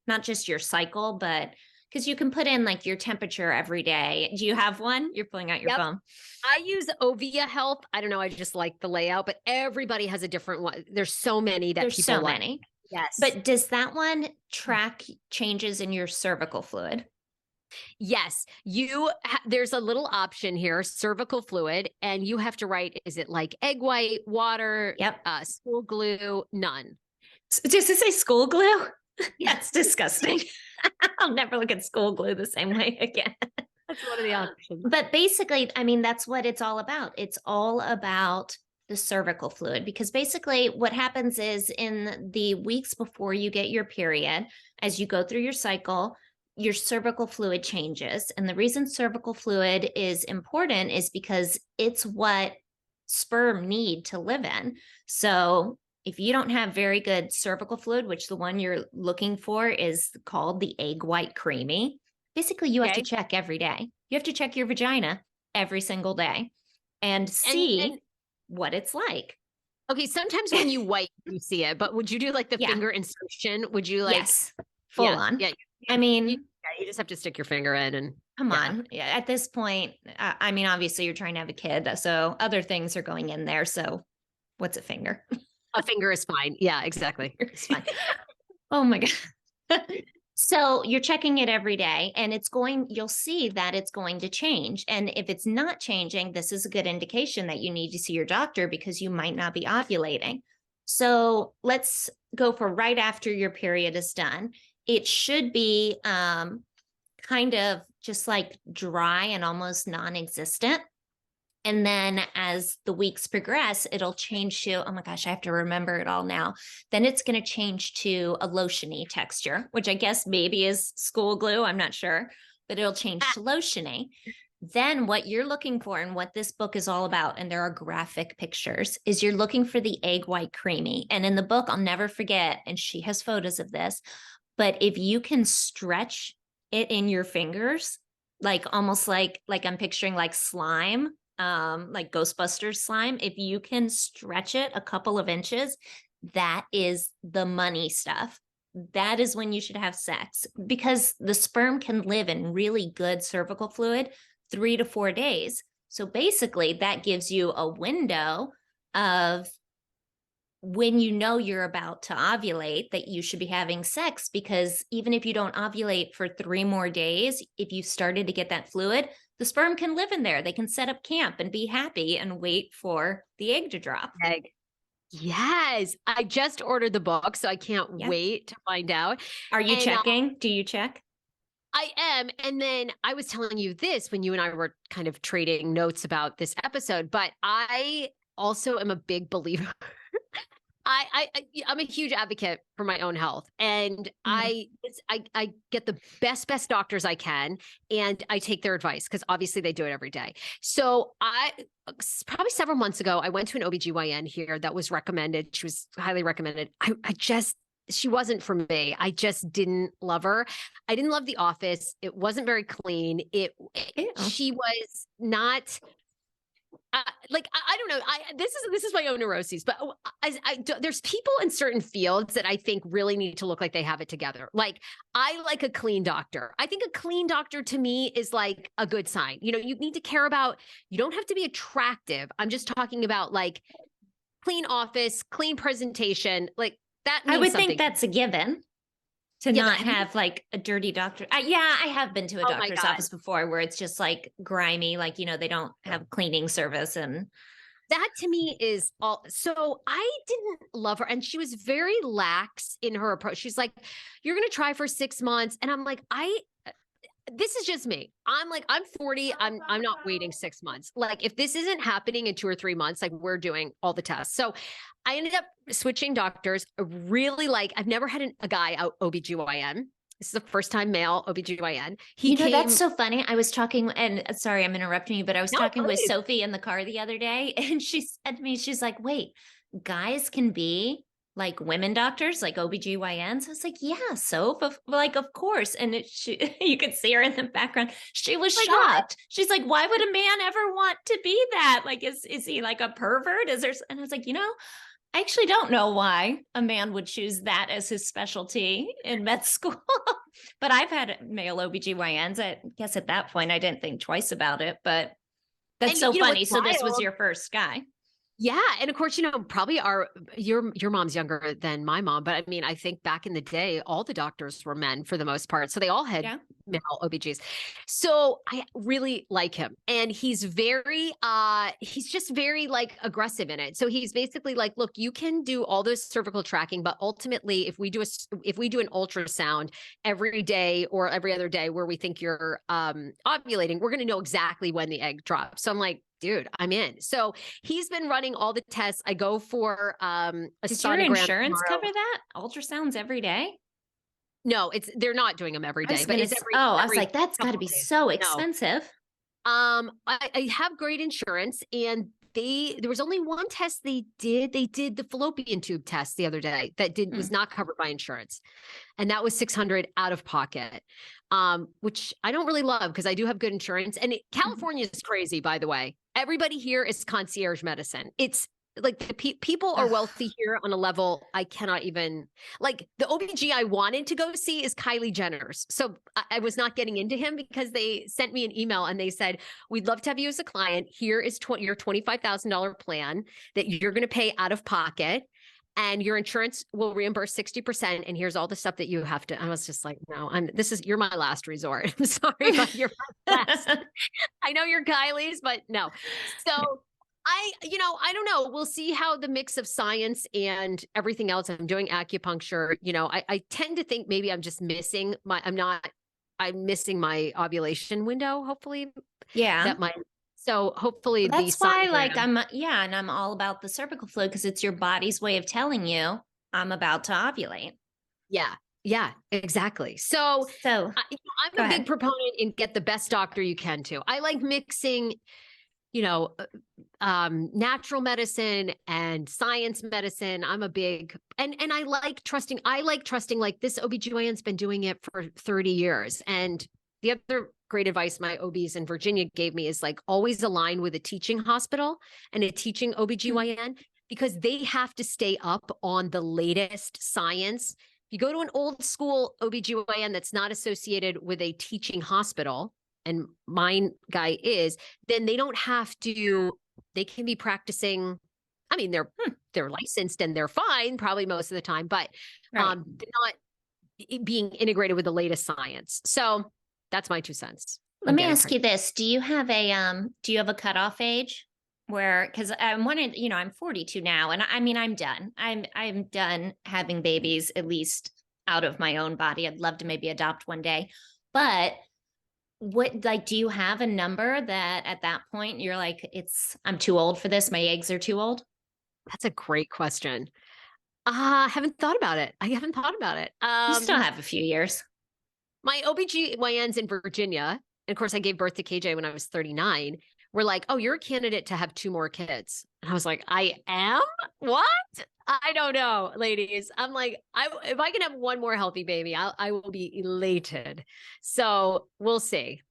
not just your cycle, but because you can put in like your temperature every day. Do you have one? You're pulling out your Yep. phone. I use Ovia Health. I don't know. I just like the layout, but everybody has a different one. There's so many that There's people so like. many. Yes. But does that one track changes in your cervical fluid? Yes. There's a little option here, cervical fluid, and you have to write, is it like egg white, water, Yep. school glue? None. Does it say school glue? Yeah. That's disgusting. I'll never look at school glue the same way again. That's one of the options. But basically, I mean, that's what it's all about. It's all about the cervical fluid, because basically what happens is in the weeks before you get your period, as you go through your cycle, your cervical fluid changes. And the reason cervical fluid is important is because it's what sperm need to live in. So if you don't have very good cervical fluid, which the one you're looking for is called the egg white creamy, basically you have to Okay. check every day. You have to check your vagina every single day and see And what it's like. okay, sometimes when you wipe, you see it, but would you do like the Yeah. finger insertion? Would you like, Yes. Full yeah, on. yeah. I You, mean, yeah, you just have to stick your finger in and come yeah. on. Yeah, at this point, I mean, obviously you're trying to have a kid, so other things are going in there. So what's a finger? A finger is fine. Yeah, exactly. It's fine. Oh my God. So you're checking it every day and you'll see that it's going to change. And if it's not changing, this is a good indication that you need to see your doctor because you might not be ovulating. So let's go for right after your period is done. It should be kind of just like dry and almost non-existent. And then as the weeks progress, it'll change to, oh my gosh, I have to remember it all now. Then it's going to change to a lotiony texture, which I guess maybe is school glue. I'm not sure, but it'll change to lotiony. Then what you're looking for and what this book is all about, and there are graphic pictures, is you're looking for the egg white creamy. And in the book, I'll never forget, and she has photos of this, but if you can stretch it in your fingers, like almost like I'm picturing like slime, like Ghostbusters slime, if you can stretch it a couple of inches, that is the money stuff. That is when you should have sex because the sperm can live in really good cervical fluid 3 to 4 days. So basically, that gives you a window of when you know you're about to ovulate that you should be having sex, because even if you don't ovulate for 3 more days, if you started to get that fluid, the sperm can live in there. They can set up camp and be happy and wait for the egg to drop. Egg. Yes, I just ordered the book, so I can't Yeah. wait to find out. Are you And checking? Do you check? I am. And then I was telling you this when you and I were kind of trading notes about this episode, but I also am a big believer. I'm a huge advocate for my own health, and Mhm. I get the best doctors I can, and I take their advice because obviously they do it every day. So probably several months ago, I went to an OBGYN here that was recommended. She was highly recommended. She wasn't for me. I just didn't love her. I didn't love the office. It wasn't very clean. Ew. She was not like I don't know. This is my own neuroses, but there's people in certain fields that I think really need to look like they have it together. Like I like a clean doctor. I think a clean doctor to me is like a good sign. You know, you need to care about. You don't have to be attractive. I'm just talking about like clean office, clean presentation. Like that I means would think something. that's a given to Yeah, but not have like a dirty doctor. Yeah, I have been to a oh my doctor's god. office before where it's just like grimy, like, they don't have cleaning service. And That to me is all. So I didn't love her. And she was very lax in her approach. She's like, you're going to try for 6 months. And I'm like, this is just me. I'm like, I'm 40. I'm not waiting 6 months. Like if this isn't happening in 2 or 3 months, like we're doing all the tests. So I ended up switching doctors. Really like, I've never had a guy out OBGYN. This is the first time male OBGYN. He that's came. so funny. I was talking, and sorry, I'm interrupting you, but I was No, talking with please. Sophie in the car the other day, and she said to me, she's like, wait, guys can be like women doctors, like OBGYNs. I was like, yeah, Soph, like, of course. And you could see her in the background. She was Oh my God. shocked. She's like, why would a man ever want to be that? Like, is he like a pervert? And I was like, I actually don't know why a man would choose that as his specialty in med school. But I've had male OBGYNs. I guess at that point, I didn't think twice about it. But that's And so you know what's funny. So this was wild? your first guy. Yeah, and of course, probably your mom's younger than my mom, but I mean, I think back in the day, all the doctors were men for the most part, so they all had Yeah. male OBGs. So I really like him, and he's he's just very like aggressive in it. So he's basically like, look, you can do all this cervical tracking, but ultimately, if we do an ultrasound every day or every other day where we think you're ovulating, we're going to know exactly when the egg drops. So I'm like, dude, I'm in. So he's been running all the tests. I go for a Does your sonogram insurance tomorrow. cover that? Ultrasounds every day? No, they're not doing them every I day, was but gonna. it's I was every like, that's got to couple be of days. so No. expensive. I have great insurance, and there was only one test they did. They did the fallopian tube test the other day that was not covered by insurance, and that was 600 out of pocket, which I don't really love because I do have good insurance. And California is crazy, by the way. Everybody here is concierge medicine. It's like people are wealthy here on a level I cannot even, like the OBG I wanted to go see is Kylie Jenner's. So I was not getting into him because they sent me an email and they said, we'd love to have you as a client. Here is your $25,000 plan that you're going to pay out of pocket. And your insurance will reimburse 60%. And here's all the stuff that you have to. I was just like, no, you're my last resort. I'm sorry, but you're my last. I know you're Kylie's, but no. So I don't know. We'll see how the mix of science and everything else. I'm doing acupuncture. I tend to think maybe I'm just missing I'm missing my ovulation window, hopefully. Yeah. So hopefully that's why sonogram. and I'm all about the cervical fluid because it's your body's way of telling you I'm about to ovulate. Yeah. Yeah, exactly. So I'm go a ahead. big proponent in get the best doctor you can too. I like mixing, natural medicine and science medicine. I'm a big, and I like trusting like this OBGYN's been doing it for 30 years. And the other great advice my OBs in Virginia gave me is like always align with a teaching hospital and a teaching OBGYN because they have to stay up on the latest science. If you go to an old school OBGYN that's not associated with a teaching hospital, and mine guy is, then they don't have to, they can be practicing. I mean, they're licensed and they're fine probably most of the time, but they're not being integrated with the latest science. So that's my 2 cents. Let me ask you this. Do you have a cutoff age where, because I'm wondering, I'm 42 now and I mean, I'm done. I'm done having babies, at least out of my own body. I'd love to maybe adopt one day, but do you have a number that at that point you're like, I'm too old for this. My eggs are too old. That's a great question. I haven't thought about it. You still have a few years. My OBGYNs in Virginia, and of course I gave birth to KJ when I was 39, were like, oh, you're a candidate to have 2 more kids. And I was like, I am? What? I don't know, ladies. I'm like, if I can have 1 more healthy baby, I will be elated. So we'll see.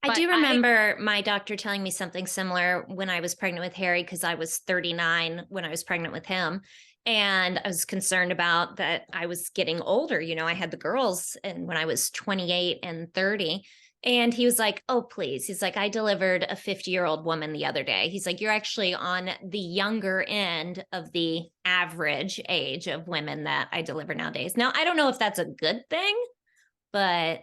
I do remember my doctor telling me something similar when I was pregnant with Harry, because I was 39 when I was pregnant with him. And I was concerned about that I was getting older. I had the girls and when I was 28 and 30. And he was like, oh, please. He's like, I delivered a 50-year-old woman the other day. He's like, you're actually on the younger end of the average age of women that I deliver nowadays. Now, I don't know if that's a good thing, but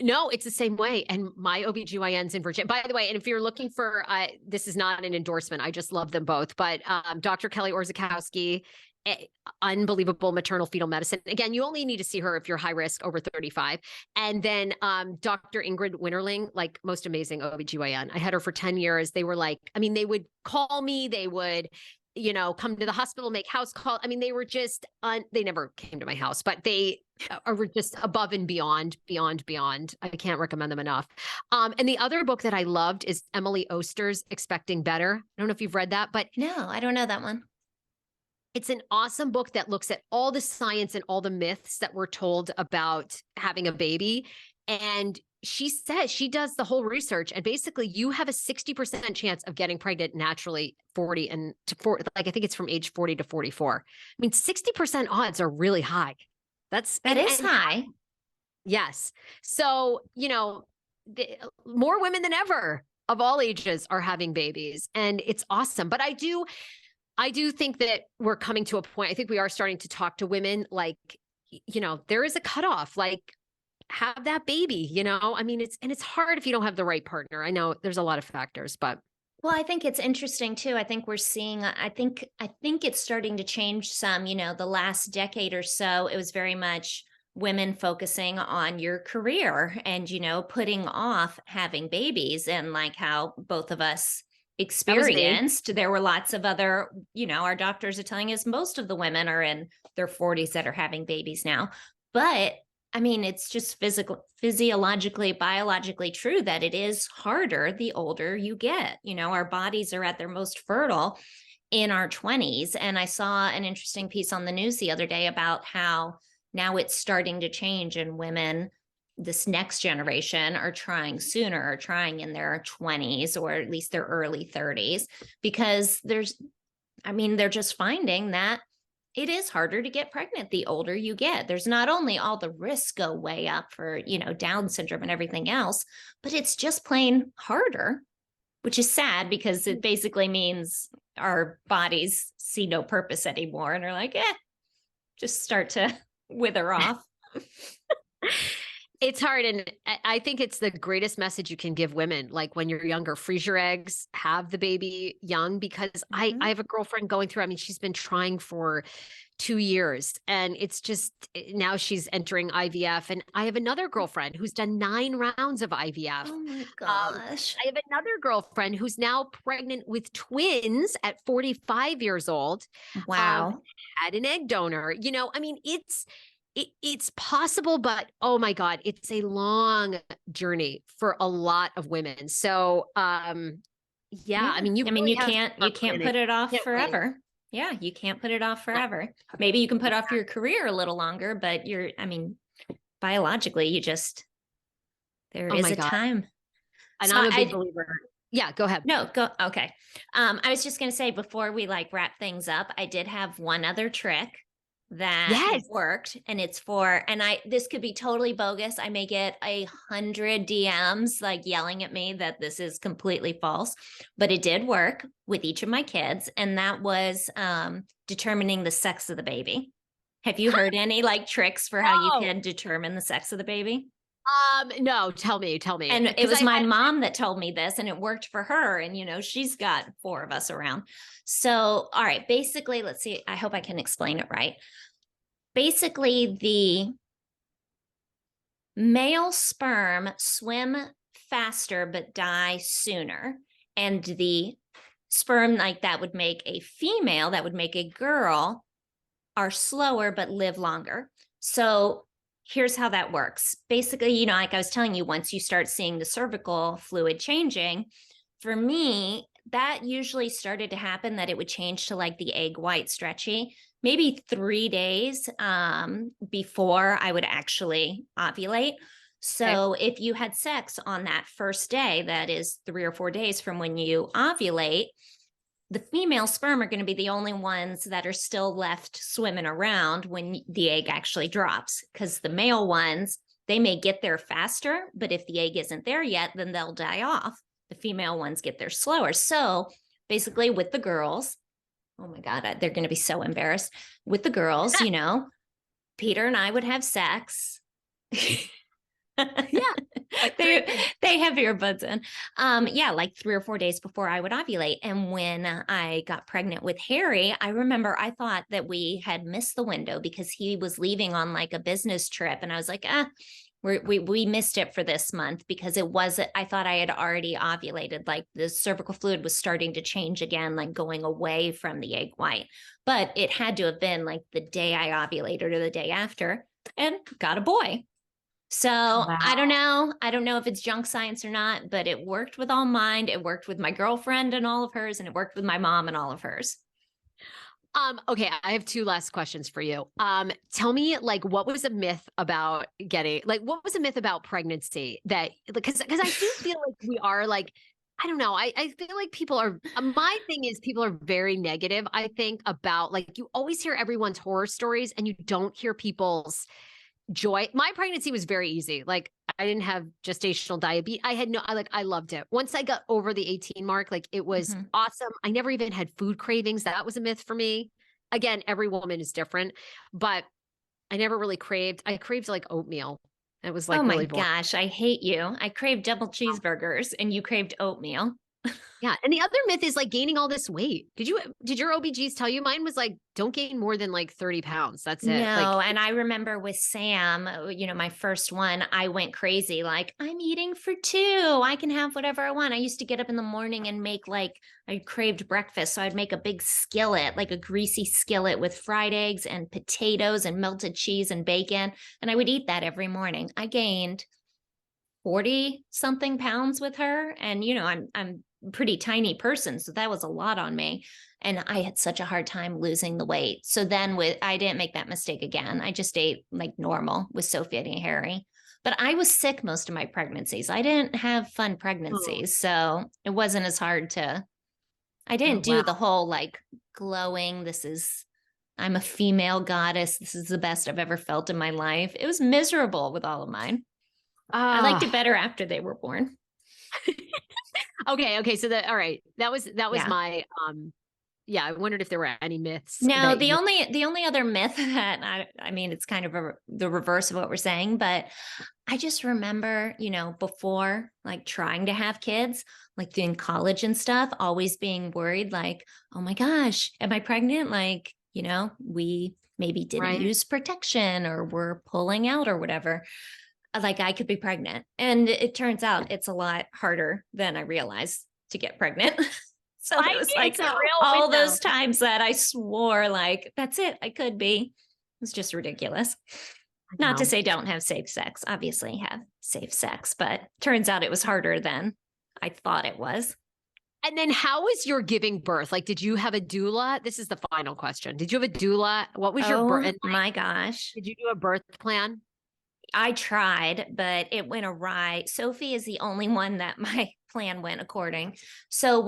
no, it's the same way. And my OBGYNs in Virginia, by the way, and if you're looking for, this is not an endorsement. I just love them both, but Dr. Kelly Orzakowski, unbelievable maternal fetal medicine. Again, you only need to see her if you're high risk over 35. And then Dr. Ingrid Winterling, like most amazing OBGYN. I had her for 10 years. They were like, I mean, they would call me, they would, come to the hospital, make house calls. I mean, they were just, they never came to my house, but they are just above and beyond. I can't recommend them enough. And the other book that I loved is Emily Oster's Expecting Better. I don't know if you've read that, but no, I don't know that one. It's an awesome book that looks at all the science and all the myths that we're told about having a baby. And she says she does the whole research, and basically you have a 60% chance of getting pregnant naturally 40 and to 4, like I think it's from age 40 to 44. I mean, 60% odds are really high. That is high. Yes. So, more women than ever of all ages are having babies, and it's awesome. But I do think that we're coming to a point. I think we are starting to talk to women like, there is a cutoff, like have that baby, I mean, it's hard if you don't have the right partner. I know there's a lot of factors, but. Well, I think it's interesting too. I think we're seeing, I think it's starting to change some, the last decade or so, it was very much women focusing on your career and, putting off having babies, and like how both of us experienced. There were lots of other, our doctors are telling us most of the women are in their 40s that are having babies now. But I mean, it's just physiologically, biologically true that it is harder the older you get. Our bodies are at their most fertile in our 20s. And I saw an interesting piece on the news the other day about how now it's starting to change and women this next generation are trying sooner, or trying in their 20s or at least their early 30s, because they're just finding that it is harder to get pregnant the older you get. There's not only all the risks go way up for, Down syndrome and everything else, but it's just plain harder, which is sad because it basically means our bodies see no purpose anymore and are like, just start to wither off. It's hard. And I think it's the greatest message you can give women. Like when you're younger, freeze your eggs, have the baby young, because Mhm. I have a girlfriend going through, I mean, she's been trying for 2 years and it's just now she's entering IVF. And I have another girlfriend who's done 9 rounds of IVF. Oh my Um, gosh. I have another girlfriend who's now pregnant with twins at 45 years old. Wow. Had an egg donor. I mean, it's possible, but oh my God, it's a long journey for a lot of women. So yeah, I Yeah. mean, you I mean, really you have to can't you start can't planning. put it off Can't wait. forever. Yeah, you can't put it off Uh, forever. Maybe you can put off your career a little longer, but biologically, there Oh is my a God. time. And So I'm a big I believer. Yeah, go ahead. no, go okay. I was just gonna say before we wrap things up, I did have one other trick that Yes. worked, and it's for, and this could be totally bogus. I may get 100 DMs yelling at me that this is completely false, but it did work with each of my kids, and that was determining the sex of the baby. Have you heard any tricks for how you Oh, can determine the sex of the baby? no, tell me, And it because was I've my had, mom that told me this, and it worked for her. And, she's got 4 of us around. So, all right, basically, let's see. I hope I can explain it right. Basically, the male sperm swim faster but die sooner. And the sperm that would make a female, that would make a girl, are slower but live longer. So here's how that works. Basically, like I was telling you, once you start seeing the cervical fluid changing, for me, that usually started to happen that it would change to the egg white stretchy, maybe 3 days before I would actually ovulate. okay. So if you had sex on that first day, that is 3 or 4 days from when you ovulate, the female sperm are going to be the only ones that are still left swimming around when the egg actually drops, because the male ones, they may get there faster, but if the egg isn't there yet, then they'll die off. The female ones get there slower. So basically with the girls, oh my God, they're going to be so embarrassed. With the girls, Peter and I would have sex. Yeah. They have earbuds in. Yeah, 3 or 4 days before I would ovulate. And when I got pregnant with Harry, I remember I thought that we had missed the window because he was leaving on a business trip. And I was like, we missed it for this month, because I thought I had already ovulated. The cervical fluid was starting to change again, going away from the egg white. But it had to have been the day I ovulated or the day after, and got a boy. So I Wow. don't know. I don't know if it's junk science or not, but it worked with all mine. It worked with my girlfriend and all of hers, and it worked with my mom and all of hers. Okay, I have 2 last questions for you. Tell me, what was a myth about what was a myth about pregnancy that, because I do feel like we are I don't know. I feel like people are, my thing is people are very negative, I think, about you always hear everyone's horror stories and you don't hear people's joy. My pregnancy was very easy. I didn't have gestational diabetes. I had no, I loved it. Once I got over the 18 mark, it was Mhm. awesome. I never even had food cravings. That was a myth for me. Again, every woman is different, but I never really craved. I craved oatmeal. It was Oh my really boring. gosh, I hate you. I craved double cheeseburgers and you craved oatmeal. Yeah. And the other myth is gaining all this weight. Did your OBGs tell you? Mine was don't gain more than 30 pounds. That's it. No, and I remember with Sam, my first one, I went crazy. I'm eating for 2. I can have whatever I want. I used to get up in the morning and make I craved breakfast. So I'd make a big skillet, a greasy skillet with fried eggs and potatoes and melted cheese and bacon. And I would eat that every morning. I gained 40 something pounds with her. And, I'm a pretty tiny person. So that was a lot on me. And I had such a hard time losing the weight. So then I didn't make that mistake again. I just ate normal with Sophie and Harry. But I was sick most of my pregnancies. I didn't have fun Oh, pregnancies. So it wasn't as hard I oh, didn't do wow. the whole like glowing, I'm a female goddess. This is the best I've ever felt in my life. It was miserable with all of mine. I liked it Ah, better after they were born. okay. Okay. So all right. That was Yeah. my, yeah, I wondered if there were any myths No, that the you, only other myth that I mean, it's kind of the reverse of what we're saying, but I just remember, before like trying to have kids, like in college and stuff, always being worried, like, oh my gosh, am I pregnant? Like, we maybe didn't right? use protection or we're pulling out or whatever. Like I could be pregnant. And it turns out it's a lot harder than I realized to get pregnant. So there Right? was It's like a real all window. those times that I swore, like, that's it, I could be. It's just ridiculous. I Not to know. say don't have safe sex, obviously have safe sex, but turns out it was harder than I thought it was. And then how was your giving birth? Like, did you have a doula? This is the final question. Did you have a doula? What was your birth? Oh And like, my gosh. did you do a birth plan? I tried, but it went awry. Sophie is the only one that my plan went according. So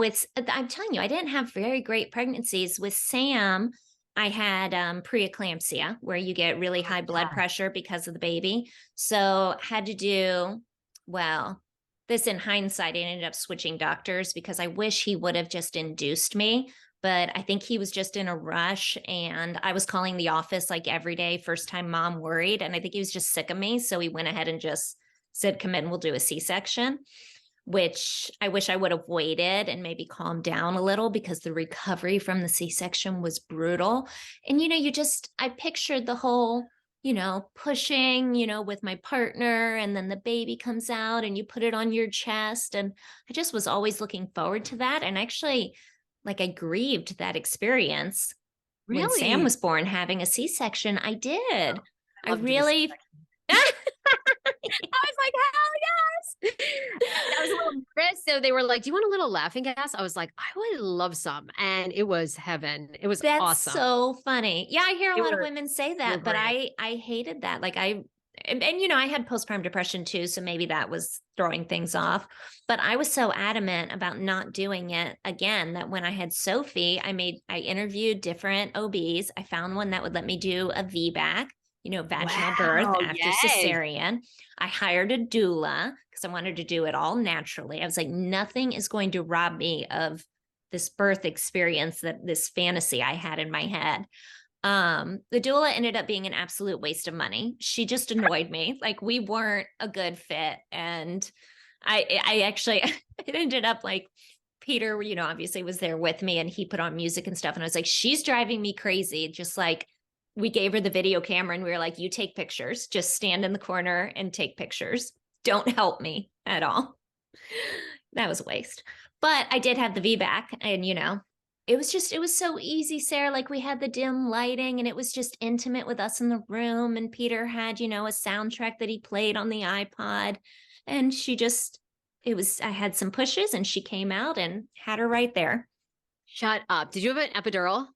I'm telling you, I didn't have very great pregnancies. With Sam, I had preeclampsia, where you get really high blood Yeah. pressure because of the baby. So had to do, well, this in hindsight, I ended up switching doctors because I wish he would have just induced me, but I think he was just in a rush and I was calling the office like every day, first time mom worried. And I think he was just sick of me. So he went ahead and just said, come in, we'll do a C-section, which I wish I would have waited and maybe calmed down a little because the recovery from the C-section was brutal. And, I pictured the whole, pushing, with my partner, and then the baby comes out and you put it on your chest. And I just was always looking forward to that. And actually, like, I grieved that experience when Sam Really? was born, having a C-section. I did. I I love to do a really, C-section. I was like, hell yes. And I was a little nervous. So they were like, do you want a little laughing gas? I was like, I would love some. And it was heaven. It was that's awesome. so funny. Yeah, I hear a They lot of were women say they were that, but great. I hated that. Like and I had postpartum depression too, so maybe that was throwing things off. But I was so adamant about not doing it again that when I had Sophie, I interviewed different OBs. I found one that would let me do a VBAC, vaginal birth Wow. after Yes. cesarean. I hired a doula because I wanted to do it all naturally. I was like, nothing is going to rob me of this birth experience, that this fantasy I had in my head. The doula ended up being an absolute waste of money. She just annoyed me. Like, we weren't a good fit. And I actually it ended up like Peter, obviously was there with me and he put on music and stuff. And I was like, she's driving me crazy. Just like, we gave her the video camera and we were like, you take pictures, just stand in the corner and take pictures. Don't help me at all. That was a waste. But I did have the VBAC and it was so easy, Sarah. Like, we had the dim lighting and it was just intimate with us in the room. And Peter had, a soundtrack that he played on the iPod. And I had some pushes and she came out and had her right there. Shut up. Did you have an epidural?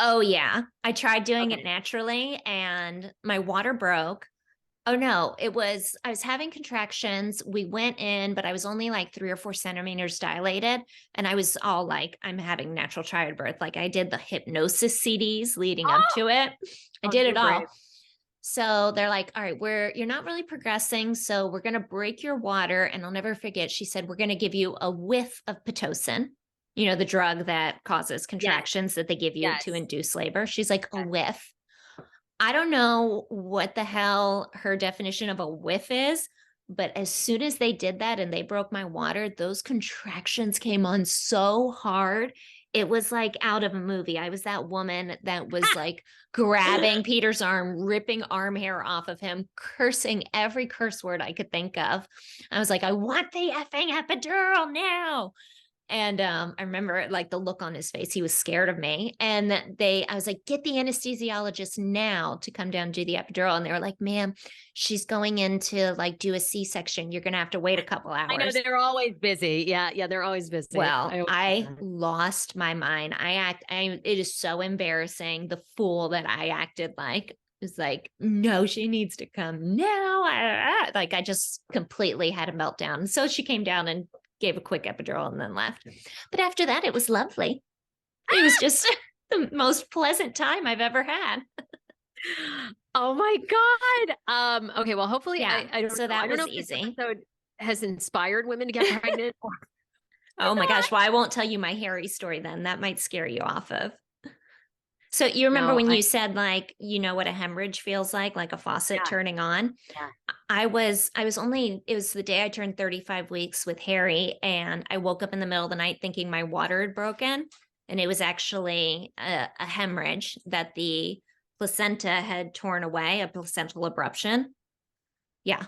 Oh, yeah. I tried doing it Okay. naturally and my water broke. Oh no, I was having contractions. We went in, but I was only like 3 or 4 centimeters dilated. And I was all like, I'm having natural childbirth. Like, I did the hypnosis CDs leading up Oh, to it. I oh, did you're it brave. all. So they're like, all right, you're not really progressing. So we're going to break your water. And I'll never forget, she said, we're going to give you a whiff of Pitocin, the drug that causes Yes. contractions that they give you to Yes. induce labor. She's like, a Yes. whiff. I don't know what the hell her definition of a whiff is, but as soon as they did that and they broke my water, those contractions came on so hard. It was like out of a movie. I was that woman that was like grabbing Peter's arm, ripping arm hair off of him, cursing every curse word I could think of. I was like, I want the effing epidural now. And I remember like the look on his face. He was scared of me. And I was like, get the anesthesiologist now to come down and do the epidural. And they were like, ma'am, she's going in to like do a C-section. You're going to have to wait a couple I know hours. they're always busy. Yeah, yeah, they're always busy. Well, I always do I that. lost my mind. It is so embarrassing, the fool that I acted like. was like, no, she needs to come now. Like I just completely had a meltdown. So she came down and gave a quick epidural and then left. But after that, it was lovely. It was just the most pleasant time I've ever had. Oh my God. Okay. Well, hopefully Yeah. I don't So know. that I don't know was if this easy. episode has inspired women to get pregnant or Oh my not. gosh. Well, I won't tell you my hairy story then. That might scare you off of. So you remember No, when I, you said like, you know what a hemorrhage feels like a faucet yeah, turning on? yeah. I was only, it was the day I turned 35 weeks with Harry, and I woke up in the middle of the night thinking my water had broken. And it was actually a hemorrhage that the placenta had torn away, a placental abruption. Yeah.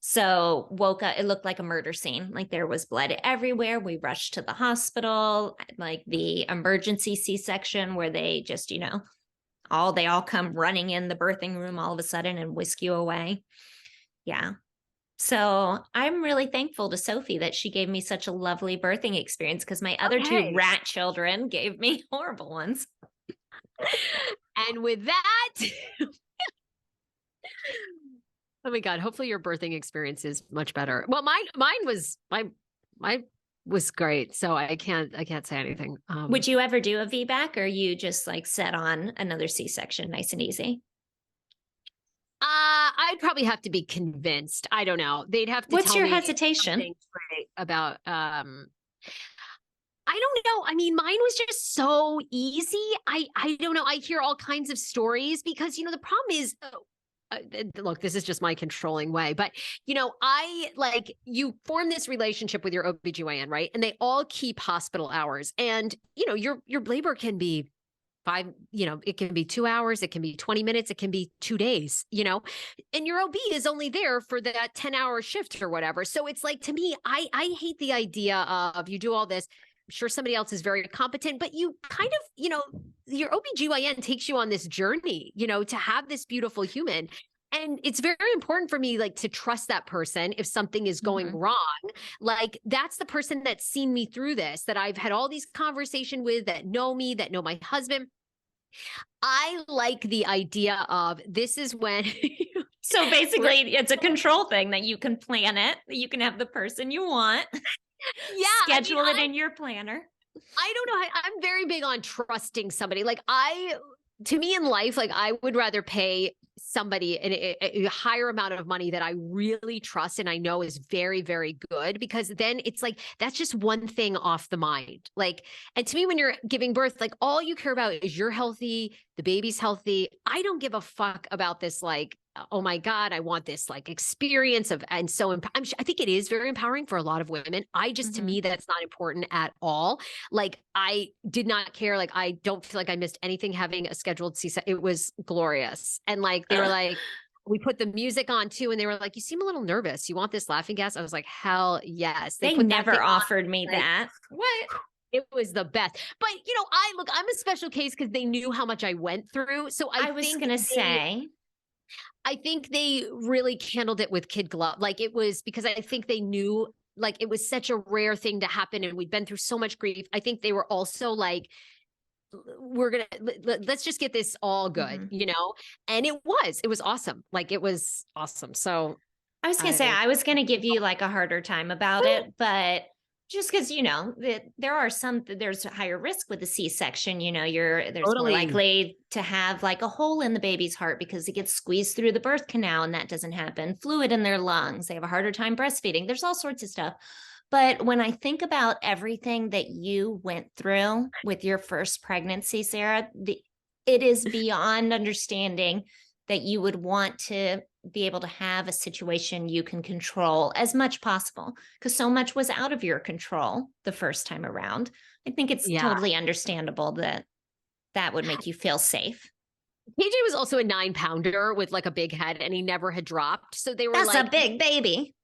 So woke up, it looked like a murder scene. Like there was blood everywhere. We rushed to the hospital, like the emergency C-section where they just, they all come running in the birthing room all of a sudden and whisk you away. Yeah. So I'm really thankful to Sophie that she gave me such a lovely birthing experience because my other two Okay. rat children gave me horrible ones. And with that, oh my God, hopefully your birthing experience is much better. Well, mine was my was great. So I can't say anything. Would you ever do a VBAC, or you just like set on another C-section nice and easy? I'd probably have to be convinced. I don't know. They'd have to What's tell your me hesitation? something great about I don't know. I mean, mine was just so easy. I don't know. I hear all kinds of stories because the problem is look, this is just my controlling way, but I like you form this relationship with your OBGYN, right? And they all keep hospital hours. And your labor can be it can be 2 hours, it can be 20 minutes, it can be 2 days, and your OB is only there for that 10-hour shift or whatever. So it's like, to me, I hate the idea of you do all this. I'm sure somebody else is very competent, but you kind of, your OBGYN takes you on this journey, to have this beautiful human. And it's very important for me, like, to trust that person if something is going wrong. Like, that's the person that's seen me through this, that I've had all these conversations with, that know me, that know my husband. I like the idea of this is when. So basically, it's a control thing that you can plan it, that you can have the person you want, Yeah, schedule it in your planner. I don't know. I'm very big on trusting somebody. Like, to me in life, like, I would rather pay somebody a higher amount of money that I really trust and I know is very, very good, because then it's like, that's just one thing off the mind. Like, and to me, when you're giving birth, like, all you care about is you're healthy, the baby's healthy. I don't give a fuck about this, like, oh my God, I want this like experience of, and so I think it is very empowering for a lot of women. I just, to me, that's not important at all. Like, I did not care. Like, I don't feel like I missed anything having a scheduled C-section. It was glorious. And like, they were like, we put the music on too. And they were like, you seem a little nervous. You want this laughing gas? I was like, hell yes. They put that never thing offered on, me like, that. What? it was the best. But I'm a special case because they knew how much I went through. So I was going to say, I think they really handled it with kid glove. Like, it was because I think they knew, like, it was such a rare thing to happen and we'd been through so much grief. I think they were also like, let's just get this all good, And it was awesome. Like, it was awesome. So I was going to say, I was going to give you like a harder time about it, but just because, there's a higher risk with the C-section, there's more totally likely to have like a hole in the baby's heart because it gets squeezed through the birth canal, and that doesn't happen. Fluid in their lungs. They have a harder time breastfeeding. There's all sorts of stuff. But when I think about everything that you went through with your first pregnancy, Sarah, it is beyond understanding that you would want to be able to have a situation you can control as much possible, because so much was out of your control the first time around. I think it's totally understandable that would make you feel safe. KJ was also a 9-pounder with like a big head, and he never had dropped. So they were That's like, a big baby.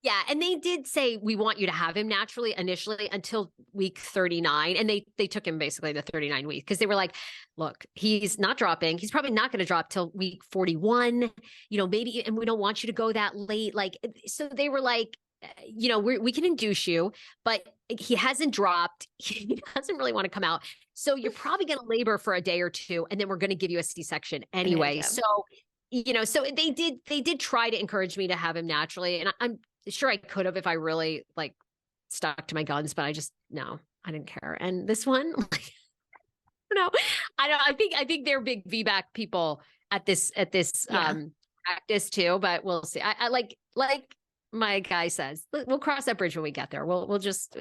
Yeah. And they did say, we want you to have him naturally initially until week 39. And they took him basically to 39 weeks because they were like, look, he's not dropping. He's probably not going to drop till week 41, maybe, and we don't want you to go that late. Like, so they were like, we can induce you, but he hasn't dropped. He doesn't really want to come out. So you're probably going to labor for a day or two, and then we're going to give you a C-section anyway. So, so they did try to encourage me to have him naturally. And I'm sure I could have if I really like stuck to my guns, but no, I didn't care. And this one, like, no, I think they're big VBAC people at this practice too, but we'll see. I like my guy says, we'll cross that bridge when we get there. We'll just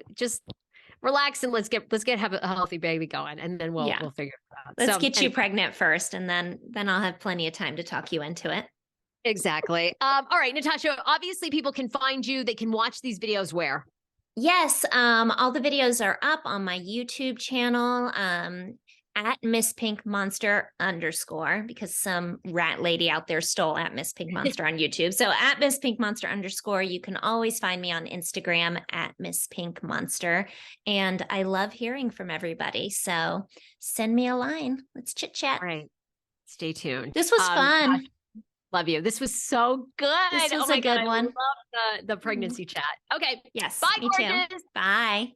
relax and let's have a healthy baby going, and then we'll figure it out. Let's get you pregnant first, and then I'll have plenty of time to talk you into it. Exactly. All right, Natasha, obviously people can find you. They can watch these videos where? Yes. All the videos are up on my YouTube channel, at Miss Pink Monster _, because some rat lady out there stole at Miss Pink Monster on YouTube. So at Miss Pink Monster _ you can always find me on Instagram at Miss Pink Monster. And I love hearing from everybody. So send me a line. Let's chit chat. All right. Stay tuned. This was fun. Love you. This was so good. This was a good one. I love the pregnancy chat. Okay. Yes. Bye, me gorgeous. too. Bye.